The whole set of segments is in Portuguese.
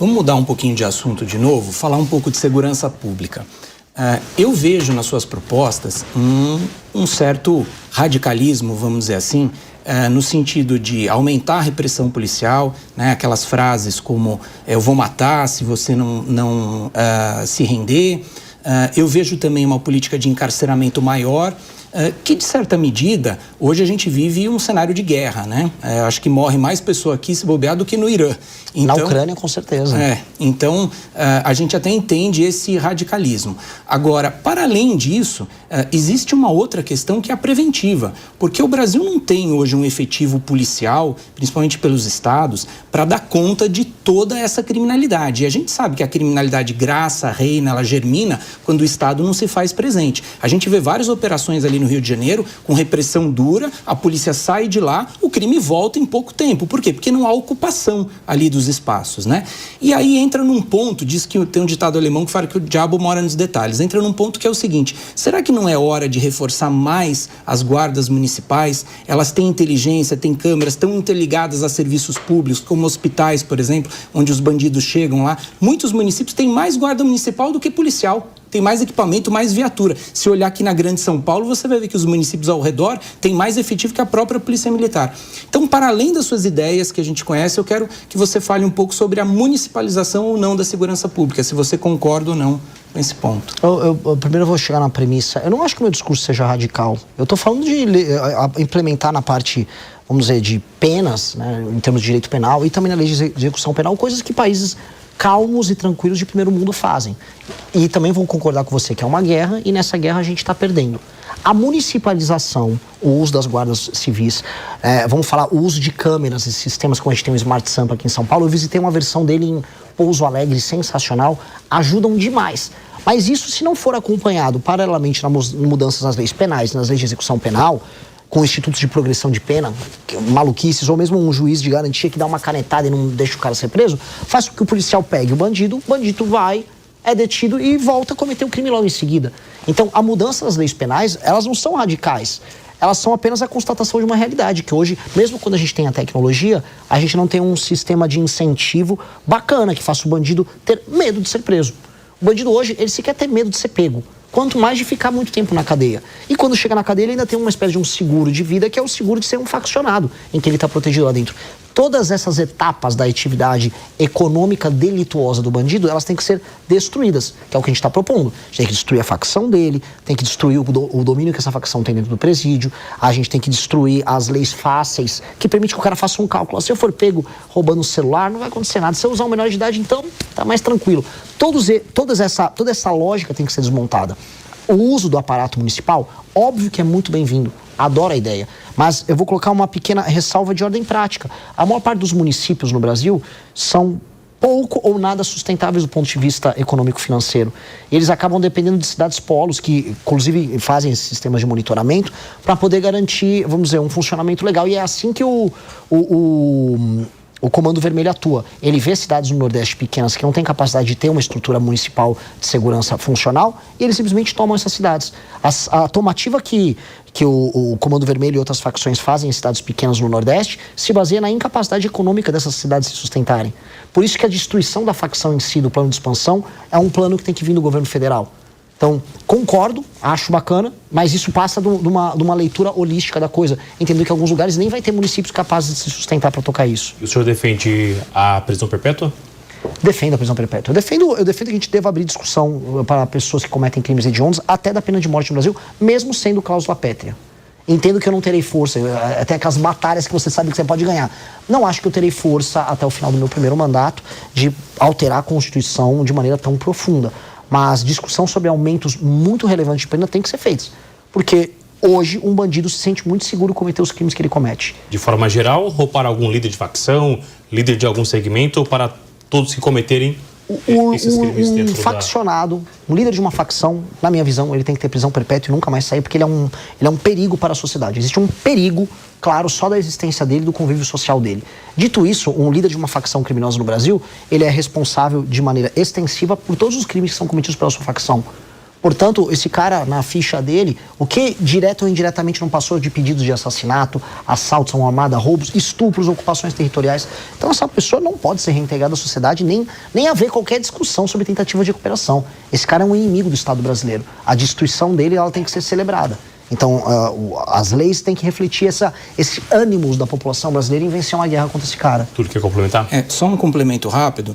Vamos mudar um pouquinho de assunto de novo, falar um pouco de segurança pública. Eu vejo nas suas propostas um certo radicalismo, vamos dizer assim, no sentido de aumentar a repressão policial, né? Aquelas frases como eu vou matar se você não se render. Eu vejo também uma política de encarceramento maior, que, de certa medida, hoje a gente vive um cenário de guerra, né? Acho que morre mais pessoa aqui se bobear do que no Irã. Então, na Ucrânia, com certeza. Então, a gente até entende esse radicalismo. Agora, para além disso, existe uma outra questão que é a preventiva, porque o Brasil não tem hoje um efetivo policial, principalmente pelos estados, para dar conta de toda essa criminalidade. E a gente sabe que a criminalidade graça, reina, ela germina quando o Estado não se faz presente. A gente vê várias operações ali no Rio de Janeiro, com repressão dura, a polícia sai de lá, o crime volta em pouco tempo. Por quê? Porque não há ocupação ali dos espaços, né? E aí entra num ponto, diz que tem um ditado alemão que fala que o diabo mora nos detalhes, entra num ponto que é o seguinte: será que não é hora de reforçar mais as guardas municipais? Elas têm inteligência, têm câmeras, estão interligadas a serviços públicos, como hospitais, por exemplo, onde os bandidos chegam lá. Muitos municípios têm mais guarda municipal do que policial. Tem mais equipamento, mais viatura. Se olhar aqui na Grande São Paulo, você vai ver que os municípios ao redor têm mais efetivo que a própria Polícia Militar. Então, para além das suas ideias que a gente conhece, eu quero que você fale um pouco sobre a municipalização ou não da segurança pública, se você concorda ou não com esse ponto. Primeiro eu vou chegar na premissa. Eu não acho que o meu discurso seja radical. Eu estou falando de implementar na parte, vamos dizer, de penas, né, em termos de direito penal, e também na lei de execução penal, coisas que países calmos e tranquilos de primeiro mundo fazem. E também vou concordar com você que é uma guerra, e nessa guerra a gente está perdendo. A municipalização, o uso das guardas civis, vamos falar, o uso de câmeras e sistemas, como a gente tem o Smart Sampa aqui em São Paulo, eu visitei uma versão dele em Pouso Alegre, sensacional, ajudam demais. Mas isso, se não for acompanhado paralelamente nas mudanças nas leis penais, nas leis de execução penal, com institutos de progressão de pena, maluquices, ou mesmo um juiz de garantia que dá uma canetada e não deixa o cara ser preso, faz com que o policial pegue o bandido vai, é detido e volta a cometer o crime logo em seguida. Então, a mudança das leis penais, elas não são radicais. Elas são apenas a constatação de uma realidade, que hoje, mesmo quando a gente tem a tecnologia, a gente não tem um sistema de incentivo bacana que faça o bandido ter medo de ser preso. O bandido hoje, ele sequer tem medo de ser pego. Quanto mais de ficar muito tempo na cadeia. E quando chega na cadeia, ele ainda tem uma espécie de um seguro de vida, que é o seguro de ser um faccionado, em que ele está protegido lá dentro. Todas essas etapas da atividade econômica delituosa do bandido, elas têm que ser destruídas, que é o que a gente está propondo. A gente tem que destruir a facção dele, tem que destruir o domínio que essa facção tem dentro do presídio, a gente tem que destruir as leis fáceis, que permite que o cara faça um cálculo. Se eu for pego roubando o celular, não vai acontecer nada. Se eu usar um menor de idade, então, tá mais tranquilo. Toda essa lógica tem que ser desmontada. O uso do aparato municipal, óbvio que é muito bem-vindo. Adoro a ideia. Mas eu vou colocar uma pequena ressalva de ordem prática. A maior parte dos municípios no Brasil são pouco ou nada sustentáveis do ponto de vista econômico-financeiro. Eles acabam dependendo de cidades polos, que inclusive fazem esses sistemas de monitoramento, para poder garantir, vamos dizer, um funcionamento legal. E é assim que o Comando Vermelho atua. Ele vê cidades no Nordeste pequenas que não têm capacidade de ter uma estrutura municipal de segurança funcional, e eles simplesmente tomam essas cidades. A tomativa que o Comando Vermelho e outras facções fazem em cidades pequenas no Nordeste se baseia na incapacidade econômica dessas cidades se sustentarem. Por isso que a destruição da facção em si, do plano de expansão, é um plano que tem que vir do governo federal. Então, concordo, acho bacana, mas isso passa de uma leitura holística da coisa. Entendendo que em alguns lugares nem vai ter municípios capazes de se sustentar para tocar isso. E o senhor defende a prisão perpétua? Defendo a prisão perpétua. Eu defendo que a gente deva abrir discussão para pessoas que cometem crimes hediondos até da pena de morte no Brasil, mesmo sendo cláusula pétrea. Entendo que eu não terei força, até aquelas batalhas que você sabe que você pode ganhar. Não acho que eu terei força até o final do meu primeiro mandato de alterar a Constituição de maneira tão profunda. Mas discussão sobre aumentos muito relevantes de pena tem que ser feitos. Porque hoje um bandido se sente muito seguro cometer os crimes que ele comete. De forma geral, ou para algum líder de facção, líder de algum segmento, ou para todos que cometerem esses crimes dentro faccionado, um líder de uma facção, na minha visão, ele tem que ter prisão perpétua e nunca mais sair, porque ele é um perigo para a sociedade. Existe um perigo, claro, só da existência dele, do convívio social dele. Dito isso, um líder de uma facção criminosa no Brasil, ele é responsável de maneira extensiva por todos os crimes que são cometidos pela sua facção. Portanto, esse cara, na ficha dele, o que direto ou indiretamente não passou de pedidos de assassinato, assaltos a uma armada, roubos, estupros, ocupações territoriais. Então, essa pessoa não pode ser reintegrada à sociedade, nem haver qualquer discussão sobre tentativa de recuperação. Esse cara é um inimigo do Estado brasileiro. A destituição dele, ela tem que ser celebrada. Então, as leis têm que refletir esse ânimo da população brasileira em vencer uma guerra contra esse cara. Tudo quer complementar? Só um complemento rápido.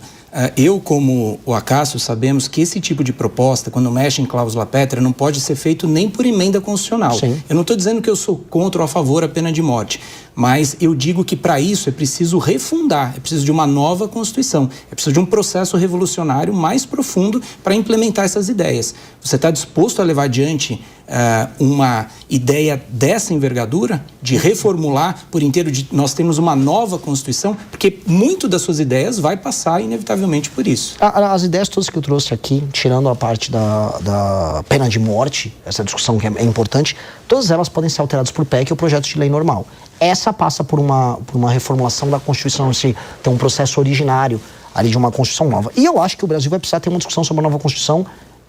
Eu, como o Acácio, sabemos que esse tipo de proposta, quando mexe em cláusula pétrea, não pode ser feito nem por emenda constitucional. Sim. Eu não estou dizendo que eu sou contra ou a favor da pena de morte, mas eu digo que para isso é preciso refundar, é preciso de uma nova Constituição, é preciso de um processo revolucionário mais profundo para implementar essas ideias. Você está disposto a levar adiante uma ideia dessa envergadura, de reformular por inteiro, nós temos uma nova Constituição, porque muito das suas ideias vai passar inevitavelmente por isso. As ideias todas que eu trouxe aqui, tirando a parte da pena de morte, essa discussão que é importante, todas elas podem ser alteradas por PEC ou projeto de lei normal. Essa passa por uma reformulação da Constituição, se tem um processo originário ali de uma Constituição nova. E eu acho que o Brasil vai precisar ter uma discussão sobre a nova Constituição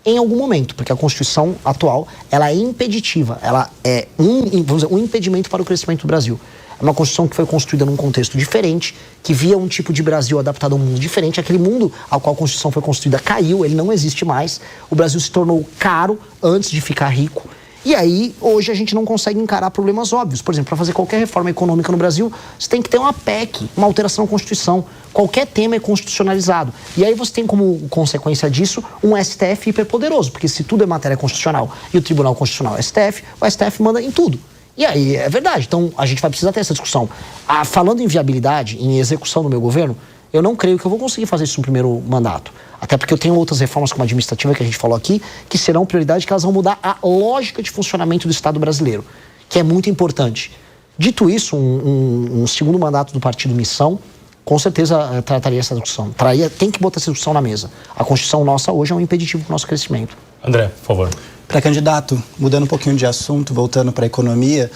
em algum momento, porque a Constituição atual, ela é impeditiva, ela é um impedimento para o crescimento do Brasil. É uma Constituição que foi construída num contexto diferente, que via um tipo de Brasil adaptado a um mundo diferente. Aquele mundo ao qual a Constituição foi construída caiu, ele não existe mais. O Brasil se tornou caro antes de ficar rico. E aí, hoje, a gente não consegue encarar problemas óbvios. Por exemplo, para fazer qualquer reforma econômica no Brasil, você tem que ter uma PEC, uma alteração à Constituição. Qualquer tema é constitucionalizado. E aí você tem como consequência disso um STF hiperpoderoso, porque se tudo é matéria constitucional e o Tribunal Constitucional é STF, o STF manda em tudo. E aí, é verdade. Então, a gente vai precisar ter essa discussão. Falando em viabilidade, em execução do meu governo, eu não creio que eu vou conseguir fazer isso no primeiro mandato. Até porque eu tenho outras reformas como a administrativa que a gente falou aqui, que serão prioridade, que elas vão mudar a lógica de funcionamento do Estado brasileiro, que é muito importante. Dito isso, um segundo mandato do Partido Missão, com certeza trataria essa discussão. Tem que botar essa discussão na mesa. A Constituição nossa hoje é um impeditivo para o nosso crescimento. André, por favor. Pré-candidato, mudando um pouquinho de assunto, voltando para a economia,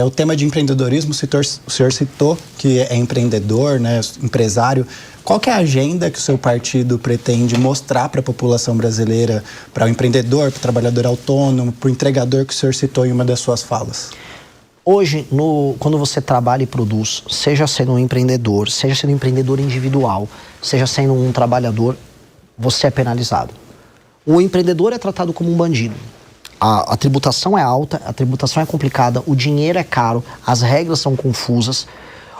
o tema de empreendedorismo, o senhor citou que é empreendedor, né, empresário. Qual que é a agenda que o seu partido pretende mostrar para a população brasileira, para o empreendedor, para o trabalhador autônomo, para o entregador que o senhor citou em uma das suas falas? Hoje, quando você trabalha e produz, seja sendo um empreendedor, seja sendo um empreendedor individual, seja sendo um trabalhador, você é penalizado. O empreendedor é tratado como um bandido. A tributação é alta, a tributação é complicada, o dinheiro é caro, as regras são confusas.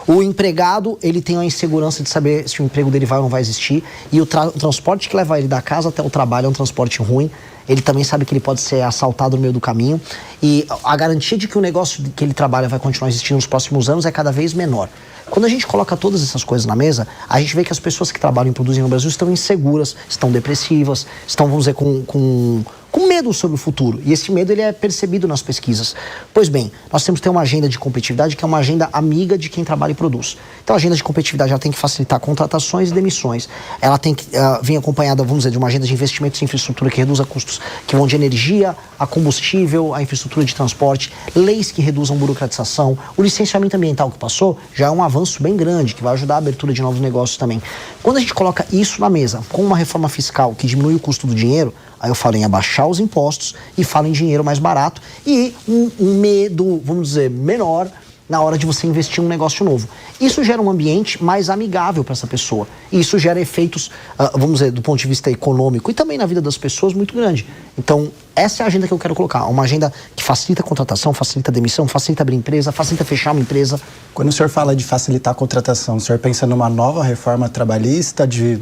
O empregado, ele tem a insegurança de saber se o emprego dele vai ou não vai existir. E o transporte que leva ele da casa até o trabalho é um transporte ruim. Ele também sabe que ele pode ser assaltado no meio do caminho. E a garantia de que o negócio que ele trabalha vai continuar existindo nos próximos anos é cada vez menor. Quando a gente coloca todas essas coisas na mesa, a gente vê que as pessoas que trabalham e produzem no Brasil estão inseguras, estão depressivas, estão, vamos dizer, com medo sobre o futuro. E esse medo, ele é percebido nas pesquisas. Pois bem, nós temos que ter uma agenda de competitividade que é uma agenda amiga de quem trabalha e produz. Então, a agenda de competitividade, ela tem que facilitar contratações e demissões. Ela tem que vir acompanhada, vamos dizer, de uma agenda de investimentos em infraestrutura que reduza custos, que vão de energia a combustível, a infraestrutura de transporte, leis que reduzam burocratização. O licenciamento ambiental que passou já é um avanço bem grande, que vai ajudar a abertura de novos negócios também. Quando a gente coloca isso na mesa, com uma reforma fiscal que diminui o custo do dinheiro, aí eu falo em abaixar os impostos e falo em dinheiro mais barato e um medo, vamos dizer, menor na hora de você investir em um negócio novo. Isso gera um ambiente mais amigável para essa pessoa. E isso gera efeitos, vamos dizer, do ponto de vista econômico e também na vida das pessoas muito grande. Então, essa é a agenda que eu quero colocar. Uma agenda que facilita a contratação, facilita a demissão, facilita abrir empresa, facilita fechar uma empresa. Quando o senhor fala de facilitar a contratação, o senhor pensa numa nova reforma trabalhista, de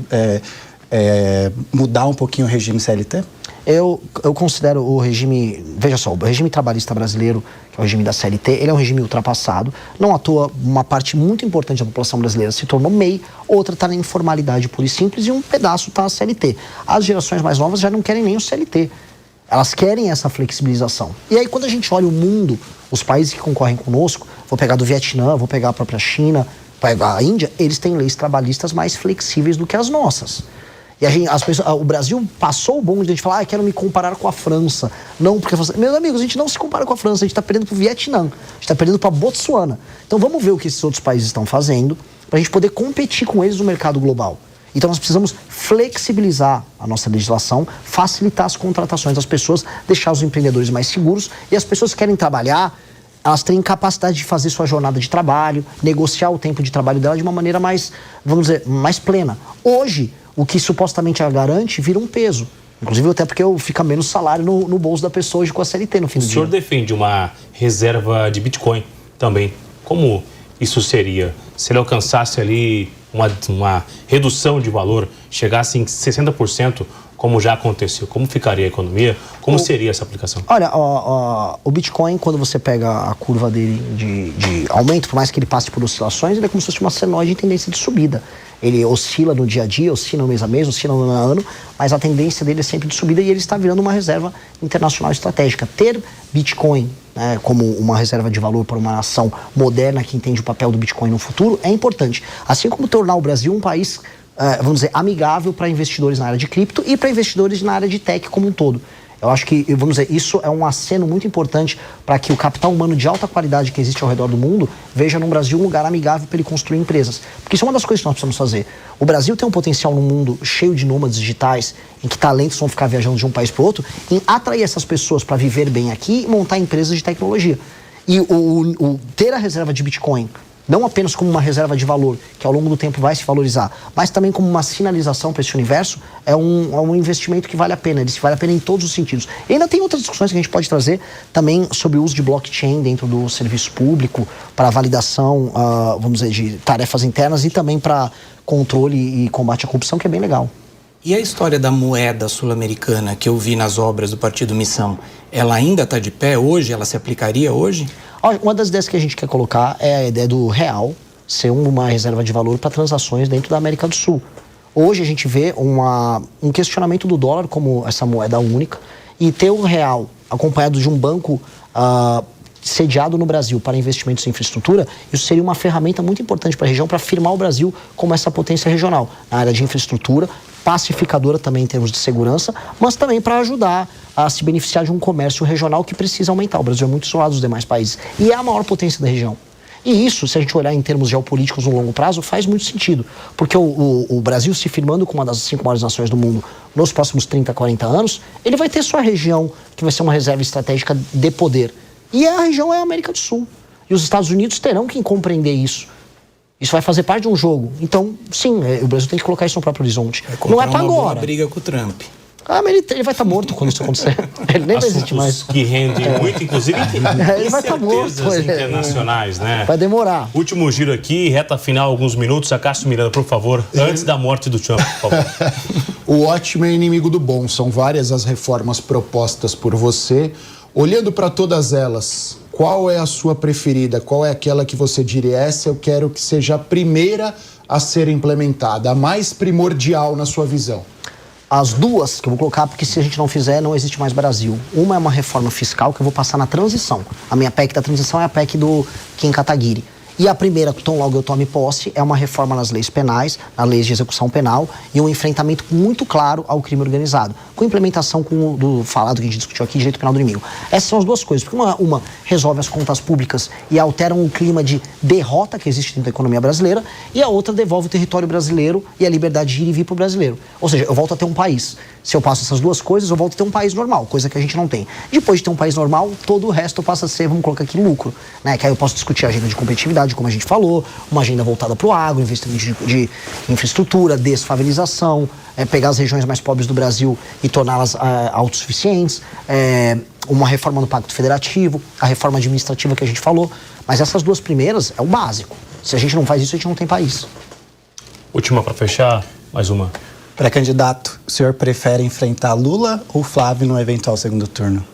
mudar um pouquinho o regime CLT? Eu considero o regime, veja só, o regime trabalhista brasileiro, que é o regime da CLT, ele é um regime ultrapassado. Não à toa, uma parte muito importante da população brasileira se tornou MEI, outra está na informalidade pura e simples e um pedaço está a CLT. As gerações mais novas já não querem nem o CLT. Elas querem essa flexibilização. E aí, quando a gente olha o mundo, os países que concorrem conosco, vou pegar do Vietnã, vou pegar a própria China, vou pegar a Índia, eles têm leis trabalhistas mais flexíveis do que as nossas. E o Brasil passou o bonde de a gente falar, quero me comparar com a França. Não, porque meus amigos, a gente não se compara com a França, a gente está perdendo para o Vietnã, a gente está perdendo para Botsuana. Então vamos ver o que esses outros países estão fazendo para a gente poder competir com eles no mercado global. Então nós precisamos flexibilizar a nossa legislação, facilitar as contratações das pessoas, deixar os empreendedores mais seguros e as pessoas que querem trabalhar, elas têm capacidade de fazer sua jornada de trabalho, negociar o tempo de trabalho dela de uma maneira mais, vamos dizer, mais plena. Hoje, o que supostamente a garante vira um peso. Inclusive até porque fica menos salário no bolso da pessoa hoje com a CLT no fim do dia. O senhor defende uma reserva de Bitcoin também. Como isso seria? Se ele alcançasse ali uma redução de valor, chegasse em 60%, como já aconteceu, como ficaria a economia? Como seria essa aplicação? Olha, o Bitcoin, quando você pega a curva dele de aumento, por mais que ele passe por oscilações, ele é como se fosse uma senoide em tendência de subida. Ele oscila no dia a dia, oscila no mês a mês, oscila no ano a ano, mas a tendência dele é sempre de subida e ele está virando uma reserva internacional estratégica. Ter Bitcoin, né, como uma reserva de valor para uma nação moderna que entende o papel do Bitcoin no futuro é importante. Assim como tornar o Brasil um país, vamos dizer, amigável para investidores na área de cripto e para investidores na área de tech como um todo. Eu acho que, vamos dizer, isso é um aceno muito importante para que o capital humano de alta qualidade que existe ao redor do mundo veja no Brasil um lugar amigável para ele construir empresas. Porque isso é uma das coisas que nós precisamos fazer. O Brasil tem um potencial num mundo cheio de nômades digitais, em que talentos vão ficar viajando de um país para o outro, em atrair essas pessoas para viver bem aqui e montar empresas de tecnologia. E ter a reserva de Bitcoin, não apenas como uma reserva de valor, que ao longo do tempo vai se valorizar, mas também como uma sinalização para esse universo, é um investimento que vale a pena. Ele vale a pena em todos os sentidos. E ainda tem outras discussões que a gente pode trazer também sobre o uso de blockchain dentro do serviço público, para validação, vamos dizer, de tarefas internas e também para controle e combate à corrupção, que é bem legal. E a história da moeda sul-americana que eu vi nas obras do Partido Missão, ela ainda está de pé hoje? Ela se aplicaria hoje? Uma das ideias que a gente quer colocar é a ideia do real ser uma reserva de valor para transações dentro da América do Sul. Hoje a gente vê um questionamento do dólar como essa moeda única e ter o real acompanhado de um banco sediado no Brasil para investimentos em infraestrutura, isso seria uma ferramenta muito importante para a região para afirmar o Brasil como essa potência regional na área de infraestrutura, pacificadora também em termos de segurança, mas também para ajudar a se beneficiar de um comércio regional que precisa aumentar. O Brasil é muito isolado dos demais países e é a maior potência da região. E isso, se a gente olhar em termos geopolíticos no longo prazo, faz muito sentido. Porque o Brasil se firmando como uma das 5 maiores nações do mundo nos próximos 30, 40 anos, ele vai ter sua região que vai ser uma reserva estratégica de poder. E a região é a América do Sul. E os Estados Unidos terão que compreender isso. Isso vai fazer parte de um jogo. Então, sim, o Brasil tem que colocar isso no próprio horizonte. Não é para agora. Uma briga com o Trump. Mas ele vai estar morto quando isso acontecer. Ele nem vai existir mais. Que rendem muito, inclusive, ele vai estar morto. Internacionais, né? Vai demorar. Último giro aqui, reta final, alguns minutos. Acácio Miranda, por favor, antes da morte do Trump, por favor. O ótimo é inimigo do bom. São várias as reformas propostas por você. Olhando para todas elas, qual é a sua preferida? Qual é aquela que você diria, essa eu quero que seja a primeira a ser implementada, a mais primordial na sua visão? As duas que eu vou colocar, porque se a gente não fizer, não existe mais Brasil. Uma é uma reforma fiscal que eu vou passar na transição. A minha PEC da transição é a PEC do Kim Kataguiri. E a primeira, tão logo eu tome posse, é uma reforma nas leis penais, nas leis de execução penal e um enfrentamento muito claro ao crime organizado, com implementação do falado que a gente discutiu aqui, direito penal do inimigo. Essas são as duas coisas, porque uma resolve as contas públicas e altera um clima de derrota que existe dentro da economia brasileira, e a outra devolve o território brasileiro e a liberdade de ir e vir para o brasileiro. Ou seja, eu volto a ter um país. Se eu passo essas duas coisas, eu volto a ter um país normal, coisa que a gente não tem. Depois de ter um país normal, todo o resto passa a ser, vamos colocar aqui, lucro, né? Que aí eu posso discutir a agenda de competitividade, como a gente falou, uma agenda voltada para o agro, investimento de infraestrutura, desfavelização, pegar as regiões mais pobres do Brasil e torná-las autossuficientes, uma reforma no Pacto Federativo, a reforma administrativa que a gente falou. Mas essas duas primeiras é o básico. Se a gente não faz isso, a gente não tem país. Última para fechar, mais uma. Pré-candidato, o senhor prefere enfrentar Lula ou Flávio no eventual segundo turno?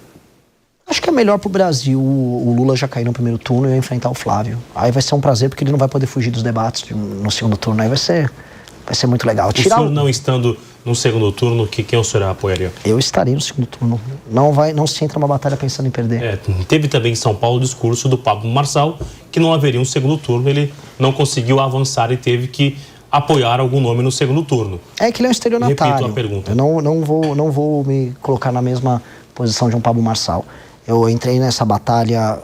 Acho que é melhor pro Brasil o Lula já cair no primeiro turno e eu enfrentar o Flávio. Aí vai ser um prazer, porque ele não vai poder fugir dos debates no segundo turno. Aí vai ser muito legal. O senhor não estando no segundo turno, quem o senhor apoiaria? Eu estarei no segundo turno. Não se entra uma batalha pensando em perder. Teve também em São Paulo o discurso do Pablo Marçal, que não haveria um segundo turno. Ele não conseguiu avançar e teve que apoiar algum nome no segundo turno. É que ele é um estelionatário. Repito a pergunta. Eu não vou me colocar na mesma posição de um Pablo Marçal. Eu entrei nessa batalha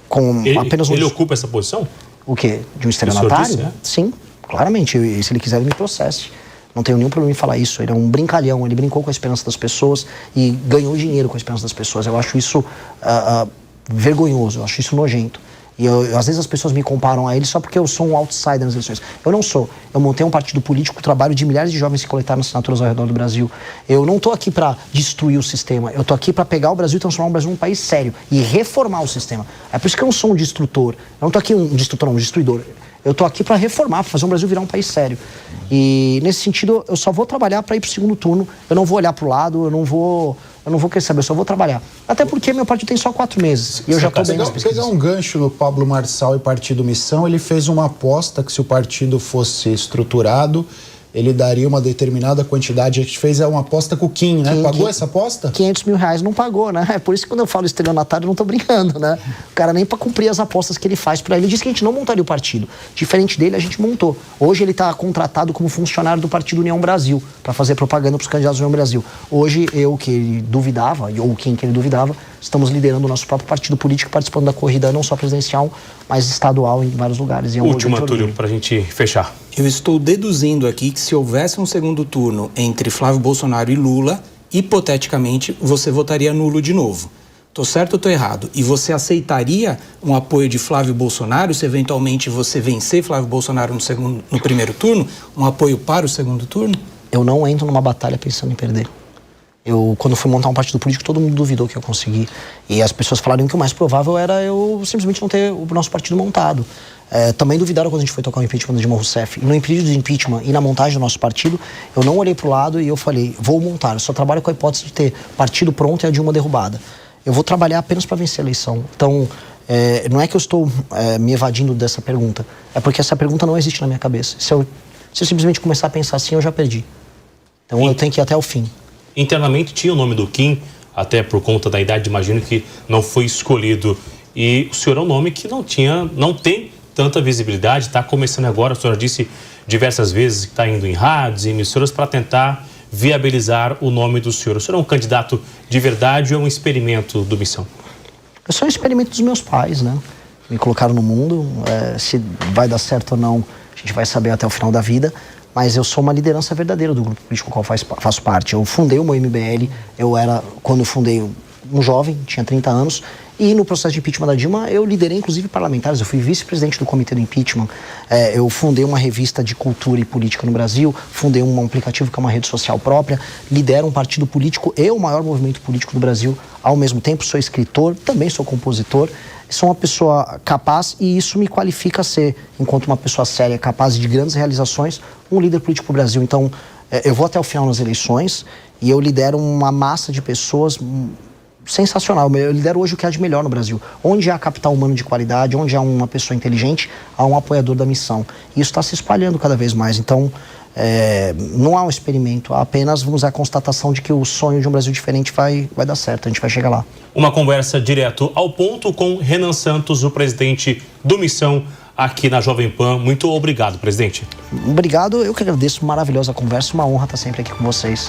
com apenas um... Ele ocupa essa posição? O quê? De um estelionatário? Disse, Sim, Claramente, e se ele quiser, ele me processe. Não tenho nenhum problema em falar isso. Ele é um brincalhão, ele brincou com a esperança das pessoas e ganhou dinheiro com a esperança das pessoas. Eu acho isso vergonhoso, eu acho isso nojento. E às vezes as pessoas me comparam a ele só porque eu sou um outsider nas eleições. Eu não sou. Eu montei um partido político, trabalho de milhares de jovens que coletaram assinaturas ao redor do Brasil. Eu não estou aqui para destruir o sistema. Eu estou aqui para pegar o Brasil e transformar o Brasil num país sério e reformar o sistema. É por isso que eu não sou um destrutor. Eu não estou aqui um destrutor, não, um destruidor. Eu estou aqui para reformar, para fazer o Brasil virar um país sério. E nesse sentido, eu só vou trabalhar para ir para o segundo turno. Eu não vou olhar para o lado, eu não vou querer saber, eu só vou trabalhar. Até porque meu partido tem só 4 meses. E eu já estou bem nas pesquisas. Pegar um gancho no Pablo Marçal e Partido Missão, ele fez uma aposta que se o partido fosse estruturado, ele daria uma determinada quantidade. A gente fez uma aposta com o Kim, né? Pagou essa aposta? R$500 mil não pagou, né? É por isso que quando eu falo estelionatário, eu não tô brincando, né? O cara nem para cumprir as apostas que ele faz para ele. Ele disse que a gente não montaria o partido. Diferente dele, a gente montou. Hoje ele tá contratado como funcionário do Partido União Brasil, para fazer propaganda para os candidatos do União Brasil. Hoje, eu que ele duvidava, ou quem que ele duvidava, estamos liderando o nosso próprio partido político, participando da corrida não só presidencial, mas estadual em vários lugares. E Última, Túlio, para a gente fechar. Eu estou deduzindo aqui que se houvesse um segundo turno entre Flávio Bolsonaro e Lula, hipoteticamente, você votaria nulo de novo. Tô certo ou tô errado? E você aceitaria um apoio de Flávio Bolsonaro, se eventualmente você vencer Flávio Bolsonaro no primeiro turno, um apoio para o segundo turno? Eu não entro numa batalha pensando em perder. Quando fui montar um partido político, todo mundo duvidou que eu consegui. E as pessoas falaram que o mais provável era eu simplesmente não ter o nosso partido montado. Também duvidaram quando a gente foi tocar o impeachment de Dilma Rousseff. E no impeachment do impeachment e na montagem do nosso partido, eu não olhei pro lado e eu falei, vou montar. Eu só trabalho com a hipótese de ter partido pronto e a Dilma derrubada. Eu vou trabalhar apenas para vencer a eleição. Então, não é que eu estou me evadindo dessa pergunta. É porque essa pergunta não existe na minha cabeça. Se eu simplesmente começar a pensar assim, eu já perdi. Então, eu tenho que ir até o fim. Internamente tinha o nome do Kim, até por conta da idade, imagino que não foi escolhido. E o senhor é um nome que não tem tanta visibilidade, está começando agora, a senhora disse diversas vezes que está indo em rádios e emissoras para tentar viabilizar o nome do senhor. O senhor é um candidato de verdade ou é um experimento do Missão? Eu sou um experimento dos meus pais, né? Me colocaram no mundo, se vai dar certo ou não, a gente vai saber até o final da vida. Mas eu sou uma liderança verdadeira do grupo político com o qual faço parte. Eu fundei o meu MBL, quando eu fundei, um jovem, tinha 30 anos, e no processo de impeachment da Dilma, eu liderei inclusive parlamentares, eu fui vice-presidente do comitê do impeachment, eu fundei uma revista de cultura e política no Brasil, fundei um aplicativo que é uma rede social própria, lidero um partido político e o maior movimento político do Brasil ao mesmo tempo, sou escritor, também sou compositor, sou uma pessoa capaz e isso me qualifica a ser, enquanto uma pessoa séria, capaz de grandes realizações, um líder político para o Brasil. Então, eu vou até o final nas eleições e eu lidero uma massa de pessoas sensacional. Eu lidero hoje o que há de melhor no Brasil. Onde há capital humano de qualidade, onde há uma pessoa inteligente, há um apoiador da missão. E isso está se espalhando cada vez mais. Então, não há um experimento, há apenas, vamos dizer, a constatação de que o sonho de um Brasil diferente vai dar certo, a gente vai chegar lá. Uma conversa direto ao ponto com Renan Santos, o presidente do Missão, aqui na Jovem Pan. Muito obrigado, presidente. Obrigado, eu que agradeço, maravilhosa conversa, uma honra estar sempre aqui com vocês.